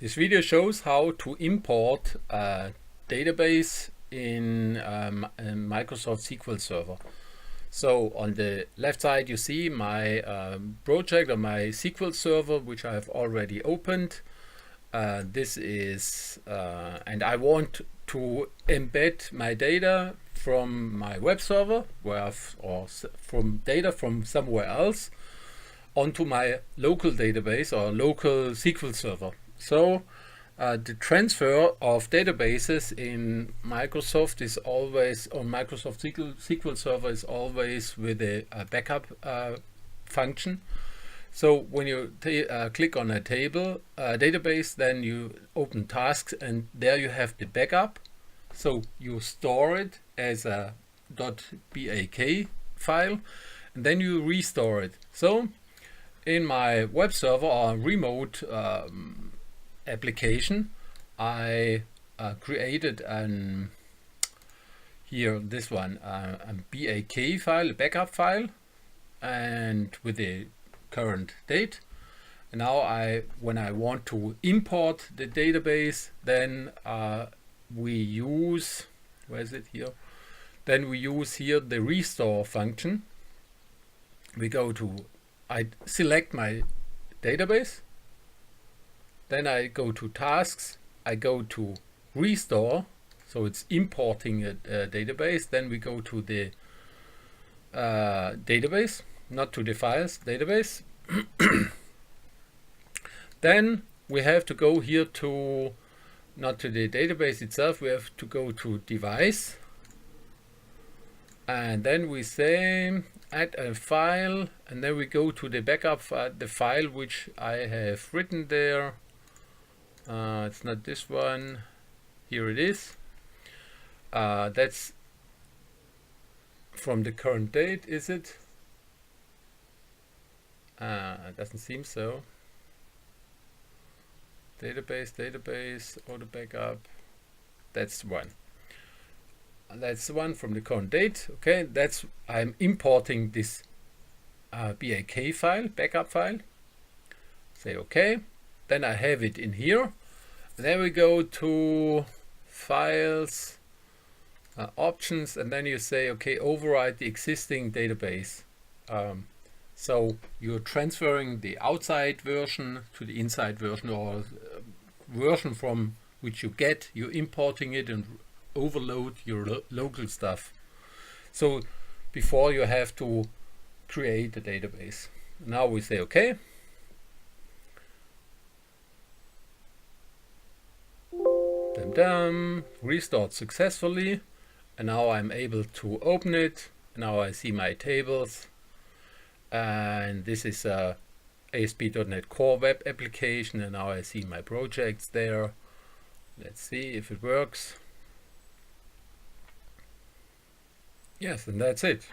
This video shows how to import a database in Microsoft SQL Server. So on the left side you see my project or my SQL Server, which I have already opened. This is and I want to embed my data from my web server from data from somewhere else onto my local database or local SQL Server. So the transfer of databases in Microsoft is always on Microsoft SQL Server is always with a backup function. So when you click on a database, then you open tasks, and there you have the backup. So you store it as a .bak file, and then you restore it. So in my web server or remote application, I created a BAK file, a backup file, and with the current date. And now when I want to import the database, then we use, where is it here? Then we use here the restore function. I select my database, then I go to tasks, I go to restore, so it's importing a database. Then we go to the database, not to the files, database. Then we have to go here to, not to the database itself, we have to go to device, and then we say add a file, and then we go to the backup the file which I have written there. It's not this one, here it is. That's from the current date, is it? It doesn't seem so. Database, auto backup. That's one. That's the one from the current date. Okay, I'm importing this BAK file, backup file. Say OK. Then I have it in here. Then we go to files, options, and then you say OK, override the existing database. So you're transferring the outside version to the inside version, or version from which you get, you're importing it and overload your local stuff. So before you have to create a database. Now we say OK. Restored successfully, and now I'm able to open it. Now I see my tables, and this is a ASP.NET Core web application, and now I see my projects there. Let's see if it works. Yes, and that's it.